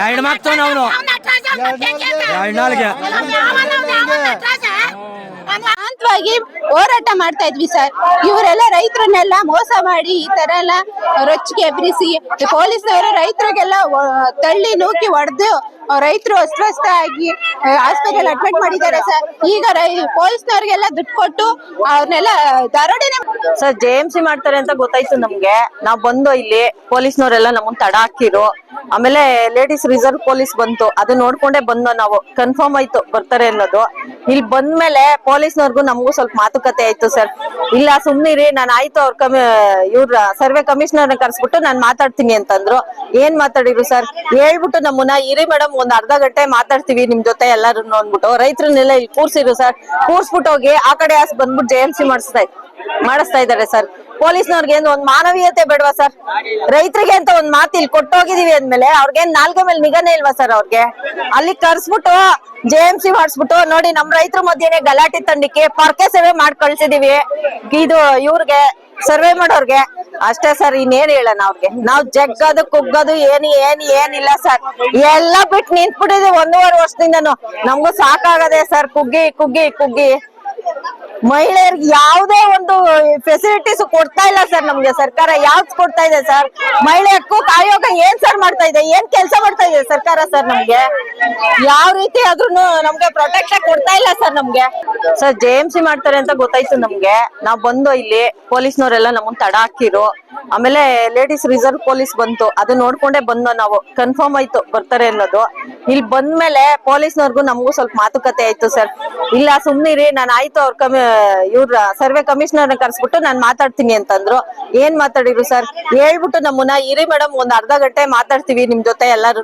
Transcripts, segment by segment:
ಎರಡು ಮಕ್ತಾನ ಅವನು ಎರಡು ನಾಲ್ಗೆ ಶಾಂತವಾಗಿ ಹೋರಾಟ ಮಾಡ್ತಾ ಇದ್ವಿ ಸರ್. ಇವರೆಲ್ಲ ರೈತರನ್ನೆಲ್ಲ ಮೋಸ ಮಾಡಿ ಈ ತರ ಎಲ್ಲ ರೊಚ್ಚಿಗೆ ಎಬ್ರಿಸಿ ಪೊಲೀಸ್ನವರು ರೈತರಿಗೆಲ್ಲ ತಳ್ಳಿ ನೂಕಿ ಹೊಡೆದು ರೈತರು ಅಸ್ವಸ್ಥ ಆಗಿ ಆಸ್ಪತ್ರೆಯಲ್ಲಿ ಅಡ್ಮಿಟ್ ಮಾಡಿದ್ದಾರೆ ಸರ್. ಈಗ ಪೊಲೀಸ್ನವ್ರಿಗೆಲ್ಲ ದುಡ್ಡು ಕೊಟ್ಟು ಅವ್ರನ್ನೆಲ್ಲ ದರೋಡೆನೆ ಸರ್ JMC ಮಾಡ್ತಾರೆ ಅಂತ ಗೊತ್ತಾಯ್ತು ನಮ್ಗೆ. ನಾವ್ ಬಂದು ಇಲ್ಲಿ ಪೊಲೀಸ್ನವರೆಲ್ಲ ನಮ್ಮನ್ನ ತಡ ಹಾಕಿರು. ಆಮೇಲೆ ಲೇಡೀಸ್ ರಿಸರ್ವ್ ಪೊಲೀಸ್ ಬಂತು, ಅದು ನೋಡ್ಕೊಂಡೇ ಬಂದು ನಾವು ಕನ್ಫರ್ಮ್ ಆಯ್ತು ಬರ್ತಾರೆ ಅನ್ನೋದು. ಇಲ್ಲಿ ಬಂದ್ಮೇಲೆ ಪೊಲೀಸ್ನವ್ರಿಗೂ ನಮಗೂ ಸ್ವಲ್ಪ ಮಾತುಕತೆ ಆಯ್ತು ಸರ್. ಇಲ್ಲ ಸುಮ್ನಿರಿ, ನಾನು ಆಯ್ತು ಅವ್ರ ಇವ್ರ ಸರ್ವೆ ಕಮಿಷನರ್ ಕರ್ಸ್ಬಿಟ್ಟು ನಾನ್ ಮಾತಾಡ್ತೀನಿ ಅಂತಂದ್ರು. ಏನ್ ಮಾತಾಡಿರು ಸರ್, ಹೇಳ್ಬಿಟ್ಟು ನಮ್ಮನ್ನ ಇರಿ ಮೇಡಮ್ ಒಂದ್ ಅರ್ಧ ಗಂಟೆ ಮಾತಾಡ್ತೀವಿ ನಿಮ್ ಜೊತೆ ಎಲ್ಲಾರು ಅಂದ್ಬಿಟ್ಟು ರೈತರನ್ನೆಲ್ಲ ಇಲ್ಲಿ ಕೂರ್ಸಿರು ಸರ್. ಕೂರ್ಸ್ಬಿಟ್ಟು ಹೋಗಿ ಆ ಕಡೆ ಬಂದ್ಬಿಟ್ಟು JMC ಮಾಡಿಸ್ತಾ ಇದಾರೆ ಸರ್. ಪೊಲೀಸ್ನವ್ರಿಗೆ ಒಂದ್ ಮಾನವೀಯತೆ ಬೇಡವಾ ಸರ್? ರೈತರಿಗೆ ಅಂತ ಒಂದ್ ಮಾತು ಇಲ್ಲಿ ಕೊಟ್ಟೋಗಿದೀವಿ ಅಂದ್ಮೇಲೆ ಅವ್ರಿಗೇನ್ ನಾಲ್ಗೆ ಮೇಲೆ ನಿಗನೇ ಇಲ್ವಾ ಸರ್? ಅವ್ರಿಗೆ ಅಲ್ಲಿ ಕರ್ಸ್ಬಿಟ್ಟು JMC ಮಾಡಿಸ್ಬಿಟ್ಟು ನೋಡಿ ನಮ್ ರೈತರ ಮಧ್ಯೆನೆ ಗಲಾಟೆ ತಂಡಿಕೆ ಪರ್ಕೆ ಸೇವೆ ಮಾಡಿ ಕಳ್ಸಿದೀವಿ. ಇದು ಇವ್ರಿಗೆ ಸರ್ವೆ ಮಾಡೋರ್ಗೆ ಅಷ್ಟೇ ಸರ್, ಇನ್ನೇನ್ ಹೇಳೋಣ ಅವ್ರಿಗೆ. ನಾವ್ ಜಗ್ಗದು ಕುಗ್ಗದು ಏನಿಲ್ಲ ಸರ್. ಎಲ್ಲ ಬಿಟ್ಟು ನಿಂತ್ಬಿಟ್ಟಿದೀವಿ 1.5 ವರ್ಷದಿಂದನು. ನಮ್ಗೂ ಸಾಕಾಗದೆ ಸರ್, ಕುಗ್ಗಿ ಮಹಿಳೆಯರಿಗೆ ಯಾವುದೇ ಒಂದು ಫೆಸಿಲಿಟೀಸ್ ಕೊಡ್ತಾ ಇಲ್ಲ ಸರ್. ನಮ್ಗೆ ಸರ್ಕಾರ ಯಾವ್ದು ಕೊಡ್ತಾ ಇದೆ ಸರ್? ಮಹಿಳೆ ಹಕ್ಕು ಆಯೋಗ ಏನ್ ಸರ್ ಮಾಡ್ತಾ ಇದೆ? ಏನ್ ಕೆಲಸ ಮಾಡ್ತಾ ಇದೆ ಸರ್ಕಾರ ಸರ್? ನಮ್ಗೆ ಯಾವ ರೀತಿ ಆದ್ರೂ ನಮ್ಗೆ ಪ್ರೊಟೆಕ್ಷನ್ ಕೊಡ್ತಾ ಇಲ್ಲ ಸರ್. ನಮ್ಗೆ ಸರ್ JMC ಮಾಡ್ತಾರೆ ಅಂತ ಗೊತ್ತಾಯ್ತು ನಮ್ಗೆ. ನಾವ್ ಬಂದು ಇಲ್ಲಿ ಪೊಲೀಸ್ನವರೆಲ್ಲ ನಮ್ಮನ್ನ ತಡ ಹಾಕಿರು. ಆಮೇಲೆ ಲೇಡೀಸ್ ರಿಸರ್ವ್ ಪೊಲೀಸ್ ಬಂತು, ಅದು ನೋಡ್ಕೊಂಡೇ ಬಂದು ನಾವು ಕನ್ಫರ್ಮ್ ಆಯ್ತು ಬರ್ತಾರೆ ಅನ್ನೋದು. ಇಲ್ಲಿ ಬಂದ್ಮೇಲೆ ಪೊಲೀಸ್ನವ್ರಿಗೂ ನಮಗೂ ಸ್ವಲ್ಪ ಮಾತುಕತೆ ಆಯ್ತು ಸರ್. ಇಲ್ಲ ಸುಮ್ನಿರಿ, ನಾನು ಆಯ್ತು ಅವ್ರ ಇವ್ರ ಸರ್ವೆ ಕಮಿಷನರ್ ಕರ್ಸ್ಬಿಟ್ಟು ನಾನ್ ಮಾತಾಡ್ತೀನಿ ಅಂತಂದ್ರು. ಏನ್ ಮಾತಾಡಿರು ಸರ್, ಹೇಳ್ಬಿಟ್ಟು ನಮ್ಮನ್ನ ಇರಿ ಮೇಡಮ್ ಒಂದ್ ಅರ್ಧ ಗಂಟೆ ಮಾತಾಡ್ತೀವಿ ನಿಮ್ ಜೊತೆ ಎಲ್ಲಾರು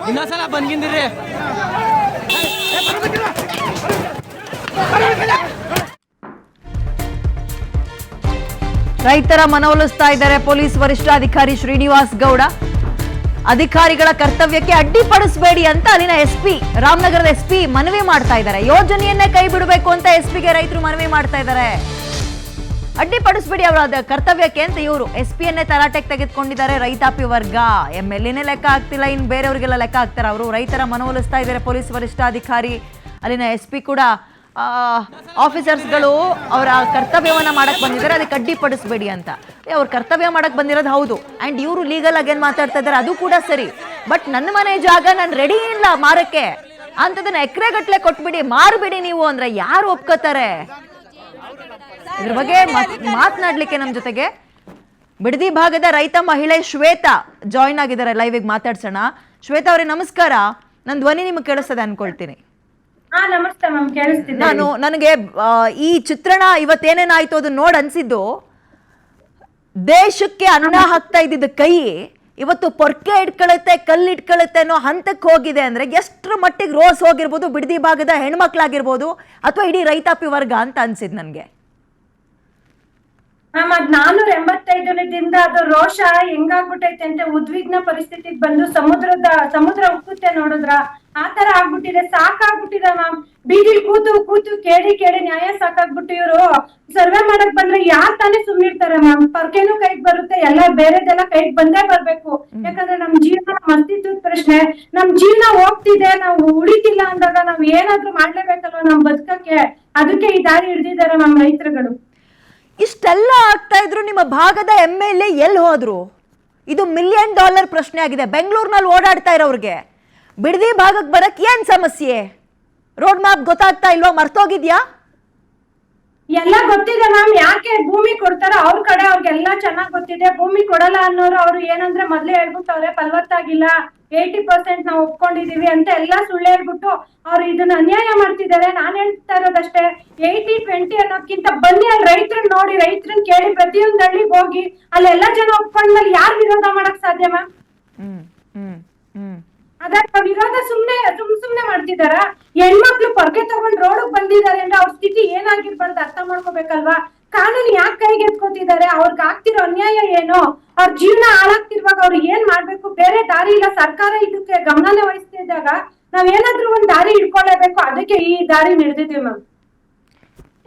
ಇನ್ನೊಂದ್ಸಲ ಬಂದ್ಗಿಂದಿರಿ. ರೈತರ ಮನವೊಲಿಸ್ತಾ ಇದ್ದಾರೆ ಪೊಲೀಸ್ ವರಿಷ್ಠಾಧಿಕಾರಿ ಶ್ರೀನಿವಾಸ್ ಗೌಡ. ಅಧಿಕಾರಿಗಳ ಕರ್ತವ್ಯಕ್ಕೆ ಅಡ್ಡಿಪಡಿಸಬೇಡಿ ಅಂತ ಅಲ್ಲಿನ SP ರಾಮನಗರದ SP ಮನವಿ ಮಾಡ್ತಾ ಇದ್ದಾರೆ. ಯೋಜನೆಯನ್ನೇ ಕೈ ಬಿಡಬೇಕು ಅಂತ SPಗೆ ರೈತರು ಮನವಿ ಮಾಡ್ತಾ ಇದ್ದಾರೆ. ಅಡ್ಡಿಪಡಿಸಬೇಡಿ ಅವರ ಕರ್ತವ್ಯಕ್ಕೆ ಅಂತ ಇವರು SPಯನ್ನೇ ತರಾಟೆಗೆ ತೆಗೆದುಕೊಂಡಿದ್ದಾರೆ ರೈತಾಪಿ ವರ್ಗ. MLAನೇ ಲೆಕ್ಕ ಆಗ್ತಿಲ್ಲ, ಇನ್ನು ಬೇರೆಯವರಿಗೆಲ್ಲ ಲೆಕ್ಕ ಆಗ್ತಾರೆ. ಅವರು ರೈತರ ಮನವೊಲಿಸ್ತಾ ಇದ್ದಾರೆ ಪೊಲೀಸ್ ವರಿಷ್ಠಾಧಿಕಾರಿ. ಅಲ್ಲಿನ SP ಕೂಡ ಆಫೀಸರ್ಸ್ಗಳು ಅವರ ಕರ್ತವ್ಯವನ್ನ ಮಾಡಕ್ ಬಂದಿದ್ದಾರೆ, ಅದಕ್ಕೆ ಅಡ್ಡಿಪಡಿಸಬೇಡಿ ಅಂತ. ಅವ್ರ ಕರ್ತವ್ಯ ಮಾಡಕ್ ಬಂದಿರೋದು ಹೌದು. ಅಂಡ್ ಇವರು ಲೀಗಲ್ ಆಗಿ ಏನ್ ಮಾತಾಡ್ತಾ ಇದ್ದಾರೆ ಅದು ಕೂಡ ಸರಿ. ಬಟ್ ನನ್ನ ಮನೆ ಜಾಗ ನಾನು ರೆಡಿ ಇಲ್ಲ ಮಾರಕ್ಕೆ ಅಂತದನ್ನ ಎಕರೆಗಟ್ಲೆ ಕೊಟ್ಬಿಡಿ, ಮಾರ್ಬಿಡಿ ನೀವು ಅಂದ್ರೆ ಯಾರು ಒಪ್ಕೋತಾರೆ? ಇದ್ರ ಬಗ್ಗೆ ಮಾತನಾಡ್ಲಿಕ್ಕೆ ನಮ್ ಜೊತೆಗೆ ಬಿಡದಿ ಭಾಗದ ರೈತ ಮಹಿಳೆ ಶ್ವೇತಾ ಜಾಯಿನ್ ಆಗಿದ್ದಾರೆ. ಲೈವ್ ಮಾತಾಡ್ಸೋಣ. ಶ್ವೇತಾ ಅವರೇ ನಮಸ್ಕಾರ. ನನ್ನ ಧ್ವನಿ ನಿಮ್ಗೆ ಕೇಳಿಸ್ತದೆ ಅನ್ಕೊಳ್ತೀನಿ. ನನಗೆ ಈ ಚಿತ್ರಣ ಇವತ್ತೇನೇನಾಯ್ತು ಅದು ನೋಡ್ ಅನ್ಸಿದ್ದು, ದೇಶಕ್ಕೆ ಅನ್ನ ಹಾಕ್ತಾ ಇದ್ದಿದ್ದ ಕೈ ಇವತ್ತು ಪೊರ್ಕೆ ಇಟ್ಕೊಳ್ಳುತ್ತೆ, ಕಲ್ಲು ಇಟ್ಕೊಳ್ಳುತ್ತೆ ಅನ್ನೋ ಹಂತಕ್ಕೆ ಹೋಗಿದೆ ಅಂದ್ರೆ ಎಷ್ಟರ ಮಟ್ಟಿಗೆ ರೋಸ್ ಹೋಗಿರ್ಬೋದು ಬಿಡದಿ ಭಾಗದ ಹೆಣ್ಮಕ್ಳಾಗಿರ್ಬೋದು ಅಥವಾ ಇಡೀ ರೈತಾಪಿ ವರ್ಗ ಅಂತ ಅನ್ಸಿದ್ ನನ್ಗೆ. ಮ್ಯಾಮ್, 485 ಅದು ರೋಷ ಹೆಂಗಾಗ್ಬಿಟ್ಟೈತೆ ಅಂತ ಉದ್ವಿಗ್ನ ಪರಿಸ್ಥಿತಿಗೆ ಬಂದು ಸಮುದ್ರ ಉಕ್ಕುತ್ತೆ ನೋಡಿದ್ರ ಆ ತರ ಆಗ್ಬಿಟ್ಟಿದೆ. ಸಾಕಾಗ್ಬಿಟ್ಟಿದೆ ಮ್ಯಾಮ್. ಬೀದಿಲ್ ಕೂತು ಕೇಳಿ ನ್ಯಾಯ ಸಾಕಾಗ್ಬಿಟ್ಟು ಇವ್ರು ಸರ್ವೆ ಮಾಡಕ್ ಬಂದ್ರೆ ಯಾರ್ ತಾನೇ ಸುಮ್ನಿರ್ತಾರೆ ಮ್ಯಾಮ್? ಪರ್ಕೆನೂ ಕೈಗ್ ಬರುತ್ತೆ, ಎಲ್ಲ ಬೇರೆದೆಲ್ಲ ಕೈಗ್ ಬಂದೇ ಬರ್ಬೇಕು. ಯಾಕಂದ್ರೆ ನಮ್ ಜೀವನ, ನಮ್ ಅಸ್ತಿತ್ವದ ಪ್ರಶ್ನೆ. ನಮ್ ಜೀವನ ಹೋಗ್ತಿದೆ, ನಾವು ಉಳಿತಿಲ್ಲ ಅಂದಾಗ ನಾವ್ ಏನಾದ್ರೂ ಮಾಡ್ಲೇಬೇಕಲ್ವಾ ನಮ್ ಬದುಕಕ್ಕೆ? ಅದಕ್ಕೆ ಈ ದಾರಿ ಹಿಡ್ದಿದ್ದಾರೆ ಮ್ಯಾಮ್ ರೈತರುಗಳು. ಇಷ್ಟೆಲ್ಲ ಆಗ್ತಾ ಇದ್ರು ನಿಮ್ಮ ಭಾಗದ MLA ಎಲ್ಲಿ ಹೋದ್ರು? ಇದು $1 ಮಿಲಿಯನ್ ಪ್ರಶ್ನೆ ಆಗಿದೆ. ಬೆಂಗಳೂರಿನಲ್ಲಿ ಓಡಾಡ್ತಾ ಇರೋರ್ಗೆ ಬಿಡದಿ ಭಾಗಕ್ಕೆ ಬರಕ್ ಏನ್ ಸಮಸ್ಯೆ? ರೋಡ್ ಮ್ಯಾಪ್ ಗೊತ್ತಾಗ್ತಾ ಇಲ್ವಾ? ಮರ್ತೋಗಿದ್ಯಾ? ಎಲ್ಲ ಗೊತ್ತಿದೆ ಮ್ಯಾಮ್. ಯಾಕೆ ಭೂಮಿ ಕೊಡ್ತಾರ ಅವ್ರ ಕಡೆ ಅವ್ರಿಗೆಲ್ಲ ಚೆನ್ನಾಗ್ ಗೊತ್ತಿದೆ. ಭೂಮಿ ಕೊಡಲ್ಲ ಅನ್ನೋರು ಅವ್ರು ಏನಂದ್ರೆ ಮೊದ್ಲೇ ಹೇಳ್ಬಿಟ್ಟವ್ರೆ ಫಲವತ್ತಾಗಿಲ್ಲ, 80% ನಾವು ಒಪ್ಕೊಂಡಿದೀವಿ ಅಂತ ಎಲ್ಲ ಸುಳ್ಳು ಹೇಳ್ಬಿಟ್ಟು ಅವ್ರು ಇದನ್ನ ಅನ್ಯಾಯ ಮಾಡ್ತಿದ್ದಾರೆ. ನಾನ್ ಹೇಳ್ತಾ ಇರೋದಷ್ಟೇ, 80-20 ಅನ್ನೋದ್ಕಿಂತ ಬನ್ನಿ ಅಲ್ಲಿ ರೈತರನ್ನ ನೋಡಿ, ರೈತರನ್ನ ಕೇಳಿ, ಪ್ರತಿಯೊಂದ್ ಹಳ್ಳಿಗೆ ಹೋಗಿ ಅಲ್ಲೆಲ್ಲ ಜನ ಒಪ್ಕೊಂಡ್ಮೇಲೆ ಯಾರು ವಿರೋಧ ಮಾಡಕ್ ಸಾಧ್ಯ ಮ್ಯಾಮ್? ಅದಕ್ಕೆ ವಿರೋಧ ಸುಮ್ನೆ ಮಾಡ್ತಿದಾರ. ಹೆಣ್ಮಕ್ಳು ಪೊರ್ಕೆ ತಗೊಂಡ್ ರೋಡ್ ಬಂದಿದ್ದಾರೆ ಅಂದ್ರೆ ಅವ್ರ ಸ್ಥಿತಿ ಏನಾಗಿರ್ಬಾರ್ದು ಅರ್ಥ ಮಾಡ್ಕೋಬೇಕಲ್ವಾ? ಕಾನೂನು ಯಾಕೆ ಕೈಗೆತ್ಕೋತಿದ್ದಾರೆ? ಅವ್ರಿಗೆ ಆಗ್ತಿರೋ ಅನ್ಯಾಯ ಏನು? ಅವ್ರ ಜೀವನ ಹಾಳಾಗ್ತಿರುವಾಗ ಅವ್ರು ಏನ್ ಮಾಡ್ಬೇಕು? ಬೇರೆ ದಾರಿ ದಾರಿ ಇಲ್ಲ. ಸರ್ಕಾರ ಇದಕ್ಕೆ ಗಮನನೇ ವಹಿಸ್ತಿದ್ದಾಗ ನಾವೇನಾದ್ರೂ ಒಂದ್ ದಾರಿ ಹಿಡ್ಕೊಳ್ಳೇಬೇಕು. ಅದಕ್ಕೆ ಈ ದಾರಿ ನಡೆದಿದ್ದೀವಿ ಮ್ಯಾಮ್.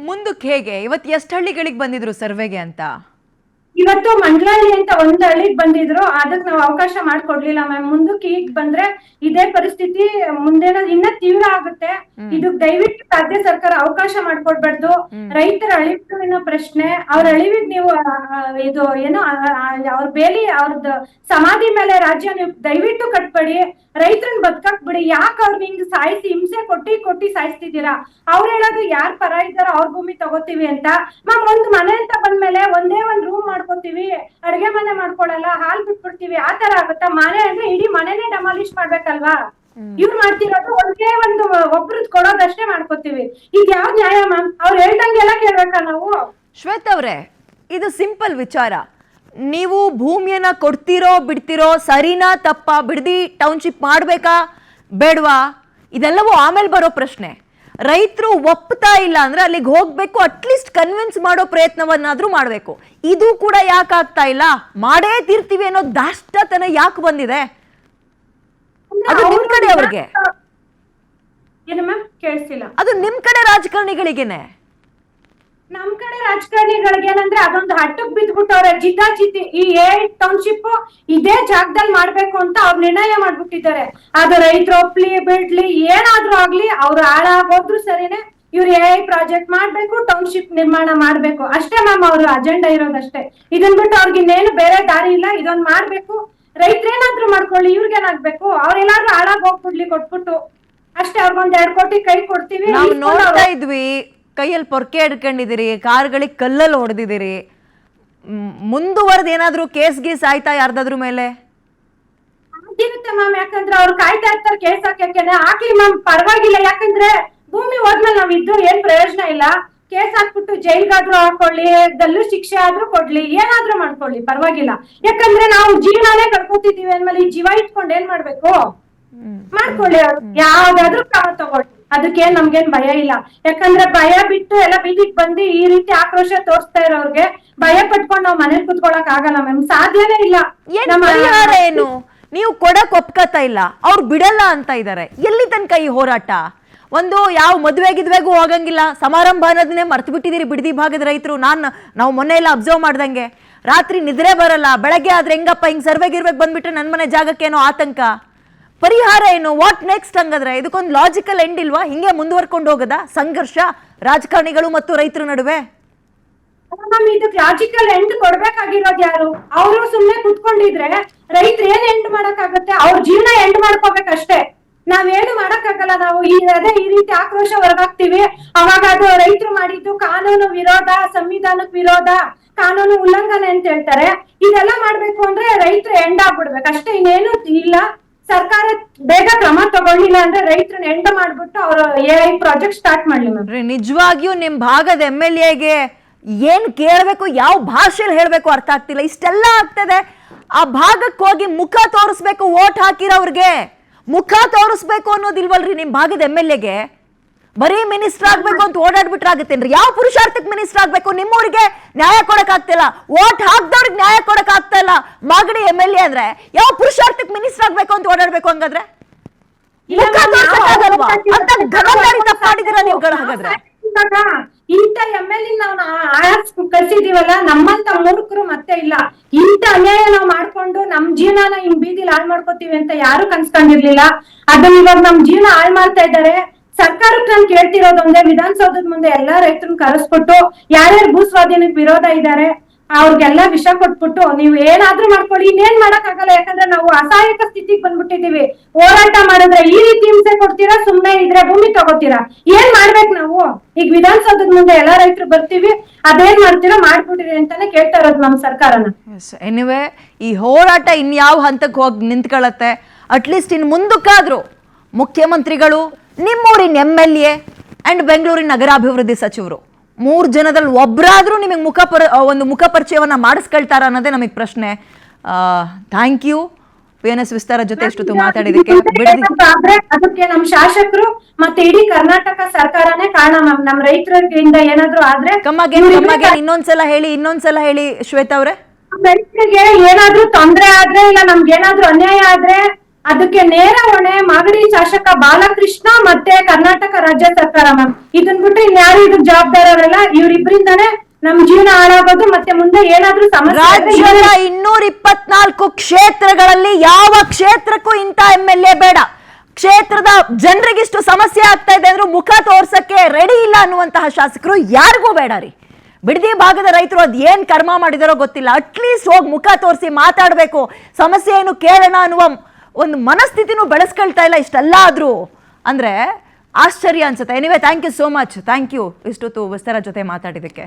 ಮುಂದಕ್ಕೆ ಹೇಗೆ? ಇವತ್ತು ಎಷ್ಟು ಹಳ್ಳಿಗಳಿಗೆ ಬಂದಿದ್ರು ಸರ್ವೆಗೆ ಅಂತ? ಇವತ್ತು ಮಂಡ್ಲಹಳ್ಳಿ ಅಂತ ಒಂದ್ ಹಳ್ಳಿಗ್ ಬಂದಿದ್ರು, ಅದಕ್ ನಾವು ಅವಕಾಶ ಮಾಡ್ಕೊಡ್ಲಿಲ್ಲ ಮ್ಯಾಮ್. ಮುಂದಕ್ಕೆ ಈಗ ಬಂದ್ರೆ ಇದೇ ಪರಿಸ್ಥಿತಿ ಮುಂದೇನ ಇನ್ನ ತೀವ್ರ ಆಗುತ್ತೆ. ಇದಕ್ ದಯವಿಟ್ಟು ರಾಜ್ಯ ಸರ್ಕಾರ ಅವಕಾಶ ಮಾಡ್ಕೊಡ್ಬಾರ್ದು. ರೈತರ ಅಳಿವಿನ ಪ್ರಶ್ನೆ, ಅವ್ರ ಅಳಿವಿಗೆ ನೀವು ಇದು ಏನೋ ಅವ್ರ ಬೇಲಿ ಅವ್ರದ್ದು ಸಮಾಧಿ ಮೇಲೆ ರಾಜ್ಯ ನೀವು ದಯವಿಟ್ಟು ಕಟ್ಬೇಡಿ. ರೈತರನ್ನ ಬದುಕಕ್ ಬಿಡಿ. ಯಾಕೆ ಅವ್ರನ್ನ ಹಿಂಗ್ ಸಾಯಿಸಿ ಹಿಂಸೆ ಕೊಟ್ಟಿ ಸಾಯಿಸ್ತಿದ್ದೀರಾ? ಅವ್ರು ಹೇಳೋದು ಯಾರ್ ಪರ ಇದ್ದಾರೋ ಅವ್ರ ಭೂಮಿ ತಗೋತೀವಿ ಅಂತ. ಮ್ಯಾಮ್ ಒಂದ್ ಮನೆ ಅಂತ ಬಂದ್ಮೇಲೆ ಒಂದೇ ಒಂದ್ ರೂಮ್ ಮಾಡ್ಕೋತೀವಿ, ಅಡ್ಗೆ ಮನೆ ಮಾಡ್ಕೊಳಲ್ಲ, ಹಾಲ್ ಬಿಟ್ಬಿಡ್ತೀವಿ, ಆ ತರ ಆಗುತ್ತಾ? ಮನೆ ಅಂದ್ರೆ ಇಡೀ ಮನೆನೇ ಡೆಮಾಲಿಶ್ ಮಾಡ್ಬೇಕಲ್ವಾ? ಇವ್ರು ಮಾಡ್ತಿರೋದು ಒಂದೇ ಒಂದು ಒಬ್ರದ್ ಕೊಡೋದಷ್ಟೇ ಮಾಡ್ಕೋತೀವಿ. ಈಗ ಯಾವ್ ನ್ಯಾಯ ಮ್ಯಾಮ್? ಅವ್ರು ಹೇಳ್ದಂಗೆಲ್ಲ ಕೇಳ್ಬೇಕಾ ನಾವು? ಶ್ವೇತಾ ಅವ್ರೆ, ಇದು ಸಿಂಪಲ್ ವಿಚಾರ. ನೀವು ಭೂಮಿಯನ್ನ ಕೊಡ್ತಿರೋ ಬಿಡ್ತಿರೋ, ಸರಿನಾ ತಪ್ಪಾ, ಬಿಡದಿ ಟೌನ್ಶಿಪ್ ಮಾಡ್ಬೇಕಾ ಬೇಡವಾ, ಇದೆಲ್ಲವೂ ಆಮೇಲೆ ಬರೋ ಪ್ರಶ್ನೆ. ರೈತರು ಒಪ್ತಾ ಇಲ್ಲ ಅಂದ್ರೆ ಅಲ್ಲಿಗೆ ಹೋಗ್ಬೇಕು, ಅಟ್ಲೀಸ್ಟ್ ಕನ್ವಿನ್ಸ್ ಮಾಡೋ ಪ್ರಯತ್ನವನ್ನಾದ್ರೂ ಮಾಡ್ಬೇಕು. ಇದು ಕೂಡ ಯಾಕೆ ಆಗ್ತಾ ಇಲ್ಲ? ಮಾಡೇ ತೀರ್ತೀವಿ ಅನ್ನೋ ದಾಷ್ಟತನ ಯಾಕೆ ಬಂದಿದೆ? ಅದು ನಿಮ್ ಕಡೆ ಅವ್ರಿಗೆ, ಏನು ಮ್ಯಾಮ್ ಕೇಳಿಸಿಲ್ಲ. ಅದು ನಿಮ್ ಕಡೆ ರಾಜಕಾರಣಿಗಳಿಗೇನೆ. ನಮ್ ಕಡೆ ರಾಜಕಾರಣಿಗಳಿಗೆ ಏನಂದ್ರೆ ಅದೊಂದು ಹಟ್ಟಕ್ ಬಿದ್ಬಿಟ್ಟವ್ರೆ. ಜಿದ್ದಾಜಿದ್ದಿ ಈ ಟೌನ್ಶಿಪ್ ಇದೇ ಜಾಗದಲ್ಲಿ ಮಾಡ್ಬೇಕು ಅಂತ ಅವ್ರು ನಿರ್ಣಯ ಮಾಡ್ಬಿಟ್ಟಿದ್ದಾರೆ. ಅದು ರೈತರು ಒಪ್ಲಿ ಬಿಡ್ಲಿ ಏನಾದ್ರೂ ಆಗ್ಲಿ, ಅವ್ರು ಹಾಳಾಗೋದ್ರು ಸರಿನೇ, ಇವ್ರು ಪ್ರಾಜೆಕ್ಟ್ ಮಾಡ್ಬೇಕು, ಟೌನ್ಶಿಪ್ ನಿರ್ಮಾಣ ಮಾಡ್ಬೇಕು ಅಷ್ಟೇ ಮ್ಯಾಮ್. ಅವ್ರ ಅಜೆಂಡಾ ಇರೋದಷ್ಟೇ. ಇದನ್ ಬಿಟ್ಟು ಅವ್ರಿಗೆ ಇನ್ನೇನು ಬೇರೆ ದಾರಿ ಇಲ್ಲ. ಇದೊಂದ್ ಮಾಡ್ಬೇಕು, ರೈತರೇನಾದ್ರೂ ಮಾಡ್ಕೊಳ್ಳಿ, ಇವ್ರಿಗೇನಾಗ್ಬೇಕು? ಅವ್ರೆಲ್ಲಾದ್ರೂ ಹಾಳಾಗ್ ಹೋಗ್ಬಿಡ್ಲಿ ಕೊಟ್ಬಿಟ್ಟು ಅಷ್ಟೇ. ಅವ್ರಿಗೊಂದ್ 2 ಕೋಟಿ ಕೈ ಕೊಡ್ತೀವಿ. ನಾವು ನೋಡ್ತಾ ಇದ್ವಿ, ಕೈಯಲ್ಲಿ ಪೊರ್ಕೆ ಹಿಡ್ಕೊಂಡಿದ್ದೀರಿ, ಕಾರ್ಗಳಿಗೆ ಕಲ್ಲಲ್ಲಿ ಹೊಡೆದಿದ್ದೀರಿ. ಮುಂದುವರೆದು ಏನಾದ್ರೂ ಕೇಸ್ ಗೀಸ್ ಆಯ್ತಾ ಯಾರ್ದಾದ್ರ ಮೇಲೆ? ಆಗಿರುತ್ತೆ ಮ್ಯಾಮ್. ಯಾಕಂದ್ರೆ ಅವ್ರು ಕಾಯ್ತಾ ಇರ್ತಾರೆ ಕೇಸ್ ಹಾಕಕ್ಕೆ. ಹಾಕ್ಲಿ ಮ್ಯಾಮ್, ಪರವಾಗಿಲ್ಲ. ಯಾಕಂದ್ರೆ ಭೂಮಿ ಹೋದ್ಮೇಲೆ ನಾವ್ ಇದ್ದು ಏನ್ ಪ್ರಯೋಜನ ಇಲ್ಲ. ಕೇಸ್ ಹಾಕ್ಬಿಟ್ಟು ಜೈಲ್ಗಾದ್ರೂ ಹಾಕೊಳ್ಳಿ, ಗಲ್ಲು ಶಿಕ್ಷೆ ಆದ್ರೂ ಕೊಡ್ಲಿ, ಏನಾದ್ರೂ ಮಾಡ್ಕೊಳ್ಳಿ, ಪರವಾಗಿಲ್ಲ. ಯಾಕಂದ್ರೆ ನಾವು ಜೀವನಾನೇ ಕಳ್ಕೊತಿದೀವಿ ಅಂದ್ಮೇಲೆ ಈ ಜೀವ ಇಟ್ಕೊಂಡು ಏನ್ ಮಾಡ್ಬೇಕು? ಮಾಡ್ಕೊಳ್ಳಿ, ಯಾವ್ದಾದ್ರು ಕ್ರಮ ತಗೊಳ್ಳಿ. ಅದಕ್ಕೇನ್ ನಮ್ಗೇನ್ ಭಯ ಇಲ್ಲ. ಯಾಕಂದ್ರೆ ಭಯ ಬಿಟ್ಟು ಎಲ್ಲ ಬೀದಿಗೆ ಬಂದು ಈ ರೀತಿ ಆಕ್ರೋಶ ತೋರಿಸ್ತಾ ಇರೋರ್ಗೆ ಭಯ ಪಟ್ಕೊಂಡು ನಾವ್ ಮನೇಲಿ ಕುತ್ಕೊಳಕ್ ಆಗಲ್ಲ ಮ್ಯಾಮ್, ಸಾಧ್ಯನೇ ಇಲ್ಲ. ಪರಿಹಾರ ಏನು? ನೀವು ಕೊಡಕ್ ಒಪ್ಕತಾ ಇಲ್ಲ, ಅವ್ರು ಬಿಡಲ್ಲ ಅಂತ ಇದಾರೆ. ಎಲ್ಲಿ ತನಕ ಈ ಹೋರಾಟ? ಒಂದು ಯಾವ ಮದ್ವೆಗಿದ್ವೆಗೂ ಹೋಗಂಗಿಲ್ಲ, ಸಮಾರಂಭ ಅನ್ನೋದನ್ನೇ ಮರ್ತು ಬಿಟ್ಟಿದ್ದೀರಿ ಬಿಡದಿ ಭಾಗದ ರೈತರು. ನಾವು ಮೊನ್ನೆ ಎಲ್ಲ ಅಬ್ಸರ್ವ್ ಮಾಡ್ದಂಗೆ ರಾತ್ರಿ ನಿದ್ರೆ ಬರಲ್ಲ, ಬೆಳಗ್ಗೆ ಆದ್ರೆ ಹೆಂಗಪ್ಪ ಹಿಂಗ್ ಸರ್ವೆಗಿರ್ಬೇಕು ಬಂದ್ಬಿಟ್ರೆ ನನ್ ಮನೆ ಜಾಗಕ್ಕೇನೋ ಆತಂಕ. ಪರಿಹಾರ ಏನು? What next? ಹಂಗಾದ್ರೆ ಇದಕ್ಕೊಂದು ಲಾಜಿಕಲ್ ಎಂಡ್ ಇಲ್ವಾ? ಹಿಂಗೆ ಮುಂದುವರ್ಕೊಂಡು ಹೋಗದ ಸಂಘರ್ಷ ರಾಜಕಾರಣಿಗಳು ಮತ್ತು ರೈತರ ನಡುವೆ? ಇದಕ್ ಲಾಜಿಕಲ್ ಎಂಡ್ ಕೊಡ್ಬೇಕಾಗಿರೋದು ಯಾರು? ಅವರು ಸುಮ್ನೆ ಕುತ್ಕೊಂಡಿದ್ರೆ ರೈತರು ಏನ್ ಎಂಡ್ ಮಾಡಕ್ಕಾಗತ್ತೆ? ಅವ್ರ ಜೀವನ ಎಂಡ್ ಮಾಡ್ಕೋಬೇಕಷ್ಟೇ. ನಾವೇನು ಮಾಡಕ್ಕಾಗಲ್ಲ. ನಾವು ಅದೇ ಈ ರೀತಿ ಆಕ್ರೋಶ ಹೊರಗಾಗ್ತಿವಿ, ಅವಾಗ ಅದು ರೈತರು ಮಾಡಿದ್ದು ಕಾನೂನು ವಿರೋಧ, ಸಂವಿಧಾನಕ್ ವಿರೋಧ, ಕಾನೂನು ಉಲ್ಲಂಘನೆ ಅಂತ ಹೇಳ್ತಾರೆ. ಇದೆಲ್ಲ ಮಾಡ್ಬೇಕು ಅಂದ್ರೆ ರೈತರು ಎಂಡ್ ಆಗ್ಬಿಡ್ಬೇಕು ಅಷ್ಟೇ, ಇನ್ನೇನು ಇಲ್ಲ. ಸರ್ಕಾರ ಬೇಗ ಕ್ರಮ ತಗೊಳ್ಳಿಲ್ಲ ಅಂದ್ರೆ ರೈತರನ್ನ ಎಂಡ್ ಮಾಡ್ಬಿಟ್ಟು ಅವರು AI ಪ್ರಾಜೆಕ್ಟ್ ಸ್ಟಾರ್ಟ್ ಮಾಡ್ಲಿ ಮ್ಯಾಮ್. ನಿಜವಾಗಿಯೂ ನಿಮ್ ಭಾಗದ MLAಗೆ ಏನ್ ಕೇಳ್ಬೇಕು, ಯಾವ ಭಾಷೆಯಲ್ಲಿ ಹೇಳ್ಬೇಕು ಅರ್ಥ ಆಗ್ತಿಲ್ಲ. ಇಷ್ಟೆಲ್ಲ ಆಗ್ತದೆ, ಆ ಭಾಗಕ್ಕೆ ಹೋಗಿ ಮುಖ ತೋರಿಸ್ಬೇಕು. ವೋಟ್ ಹಾಕಿರೋರ್ಗೆ ಮುಖ ತೋರಿಸ್ಬೇಕು ಅನ್ನೋದಿಲ್ವಲ್ರಿ ನಿಮ್ ಭಾಗದ MLAಗೆ? ಬರೀ ಮಿನಿಸ್ಟರ್ ಆಗ್ಬೇಕು ಅಂತ ಓಡಾಡ್ಬಿಟ್ರೆ ಆಗುತ್ತೇನ್ರಿ? ಯಾವ ಪುರುಷಾರ್ಥಕ್ಕೆ ಮಿನಿಸ್ಟರ್ ಆಗ್ಬೇಕು? ನಿಮ್ಮೂರಿಗೆ ನ್ಯಾಯ ಕೊಡಕ್ ಆಗ್ತಿಲ್ಲ, ವೋಟ್ ಹಾಕ್ದವ್ರಿಗೆ ನ್ಯಾಯ ಕೊಡಕ್ ಆಗ್ತಾ ಇಲ್ಲ. ಮಾಗಡಿ MLA ಅಂದ್ರೆ ಯಾವ ಪುರುಷಾರ್ಥಕ್ಕೆ ಮಿನಿಸ್ಟರ್ ಆಗ್ಬೇಕು ಅಂತ ಓಡಾಡ್ಬೇಕು? ಹಂಗಾದ್ರೆ ತಪ್ಪಾಡಿದಿರ ನೀವುಗಳು. ಹಾಗಾದ್ರೆ ಇಂಥ MLA ನಾವು ಕಳ್ಸಿದೀವಲ್ಲ, ನಮ್ಮಂತ ಮೂರ್ಖರು ಮತ್ತೆ ಇಲ್ಲ. ಇಂಥ ಅನ್ಯಾಯ ನಾವು ಮಾಡ್ಕೊಂಡು ನಮ್ ಜೀವನ ಹಿಂಗ್ ಬೀದಿಲಿ ಹಾಳು ಮಾಡ್ಕೋತೀವಿ ಅಂತ ಯಾರು ಕನ್ಸ್ಕೊಂಡಿರ್ಲಿಲ್ಲ. ಅದನ್ನ ಇವಾಗ ನಮ್ ಜೀವನ ಹಾಳು ಮಾಡ್ತಾ ಇದ್ದಾರೆ. ಸರ್ಕಾರಕ್ಕೆ ನಾನು ಕೇಳ್ತಿರೋದೊಂದೇ, ವಿಧಾನಸೌಧದ ಮುಂದೆ ಎಲ್ಲಾ ರೈತರನ್ನ ಕರೆಸ್ಬಿಟ್ಟು ಯಾರ್ಯಾರು ಭೂ ಸ್ವಾಧೀನಕ್ಕೆ ವಿರೋಧ ಇದ್ದಾರೆ ಅವ್ರಿಗೆಲ್ಲ ವಿಷ ಕೊಟ್ಬಿಟ್ಟು ನೀವು ಏನಾದ್ರೂ ಮಾಡ್ಕೊಳ್ಳಿ, ಇನ್ನೇನ್ ಮಾಡಕ್ ಆಗಲ್ಲ. ಯಾಕಂದ್ರೆ ನಾವು ಅಸಹಾಯಕ ಸ್ಥಿತಿಗೆ ಬಂದ್ಬಿಟ್ಟಿದೀವಿ. ಹೋರಾಟ ಮಾಡಿದ್ರೆ ಈ ರೀತಿ ಹಿಂಸೆ ಕೊಡ್ತೀರಾ, ಸುಮ್ನೆ ಇದ್ರೆ ಭೂಮಿ ತಗೋತೀರಾ, ಏನ್ ಮಾಡ್ಬೇಕು ನಾವು? ಈಗ ವಿಧಾನಸೌಧದ ಮುಂದೆ ಎಲ್ಲಾ ರೈತರು ಬರ್ತೀವಿ, ಅದೇನ್ ಮಾಡ್ತೀರಾ ಮಾಡ್ಬಿಟ್ಟಿರಿ ಅಂತಾನೆ ಕೇಳ್ತಾ ಇರೋದು ನಮ್ ಸರ್ಕಾರನ. ಎನಿವೆ, ಈ ಹೋರಾಟ ಇನ್ಯಾವ ಹಂತಕ್ಕೆ ಹೋಗಿ ನಿಂತ್ಕೊಳ್ಳತ್ತೆ? ಅಟ್ಲೀಸ್ಟ್ ಇನ್ ಮುಂದಕ್ಕಾದ್ರೂ ಮುಖ್ಯಮಂತ್ರಿಗಳು, ನಿಮ್ಮೂರಿನ MLA ಅಂಡ್ ಬೆಂಗಳೂರಿನ ನಗರಾಭಿವೃದ್ಧಿ ಸಚಿವರು 3 ಜನದಲ್ಲಿ ಒಬ್ಬರಾದ್ರೂ ನಿಮಗೆ ಒಂದು ಮುಖ ಪರಿಚಯವನ್ನ ಮಾಡಿಸ್ಕೊಳ್ತಾರ ಅನ್ನೋದೇ ನಮಗೆ ಪ್ರಶ್ನೆ. ಥ್ಯಾಂಕ್ ಯು PNS ವಿಸ್ತಾರ ಜೊತೆ ಇಷ್ಟೊತ್ತು ಮಾತಾಡಿದಕ್ಕೆ. ಅದಕ್ಕೆ ನಮ್ ಶಾಸಕರು ಮತ್ತೆ ಇಡೀ ಕರ್ನಾಟಕ ಸರ್ಕಾರನೇ ಕಾರಣ ಮ್ಯಾಮ್. ನಮ್ ರೈತರಿಂದ ಏನಾದ್ರು ಆದ್ರೆ ಇನ್ನೊಂದ್ಸಲ ಹೇಳಿ ಶ್ವೇತಾ ಅವ್ರೆ. ರೈತರಿಗೆ ಏನಾದ್ರೂ ತೊಂದ್ರೆ ಆದ್ರೆ ಇಲ್ಲ ನಮ್ಗೆ ಏನಾದ್ರೂ ಅನ್ಯಾಯ ಆದ್ರೆ ಅದಕ್ಕೆ ನೇರ ಹೊಣೆ ಮಾಗಡಿ ಶಾಸಕ ಬಾಲಕೃಷ್ಣ ಮತ್ತೆ ಕರ್ನಾಟಕ ರಾಜ್ಯ ಸರ್ಕಾರ ಮ್ಯಾಮ್. ಇದನ್ ಬಿಟ್ಟು ಇನ್ಯಾರು ಇದಕ್ ಜವಾಬ್ದಾರರಲ್ಲ. ಇವ್ರಿಬ್ರಿಂದಾನೇ ನಮ್ ಜೀವನ ಹಾಳಾಗೋದು. ಮತ್ತೆ ಮುಂದೆ ಏನಾದ್ರೂ ಸಮಸ್ಯೆ ಆದ್ರೆ ರಾಜ್ಯದ 224 ಕ್ಷೇತ್ರಗಳಲ್ಲಿ ಯಾವ ಕ್ಷೇತ್ರಕ್ಕೂ ಇಂಥ MLA ಬೇಡ. ಕ್ಷೇತ್ರದ ಜನರಿಗಿಷ್ಟು ಸಮಸ್ಯೆ ಆಗ್ತಾ ಇದೆ ಅಂದ್ರೆ ಮುಖ ತೋರ್ಸಕ್ಕೆ ರೆಡಿ ಇಲ್ಲ ಅನ್ನುವಂತಹ ಶಾಸಕರು ಯಾರಿಗೂ ಬೇಡ ರೀ. ಬಿಡದಿ ಭಾಗದ ರೈತರು ಅದ್ ಏನ್ ಕರ್ಮ ಮಾಡಿದಾರೋ ಗೊತ್ತಿಲ್ಲ, ಅಟ್ಲೀಸ್ಟ್ ಹೋಗಿ ಮುಖ ತೋರಿಸಿ ಮಾತಾಡ್ಬೇಕು, ಸಮಸ್ಯೆ ಏನು ಕೇಳೋಣ ಅನ್ನುವ ಒಂದು ಮನಸ್ಥಿತಿನೂ ಬೆಳೆಸ್ಕೊಳ್ತಾ ಇಲ್ಲ. ಇಷ್ಟೆಲ್ಲ ಆದ್ರೂ ಅಂದ್ರೆ ಆಶ್ಚರ್ಯ ಅನ್ಸುತ್ತೆ. Anyway, thank you so much. Thank you ಇಷ್ಟೊತ್ತು ವಿಸ್ತಾರ ಜೊತೆ ಮಾತಾಡಿದಕ್ಕೆ.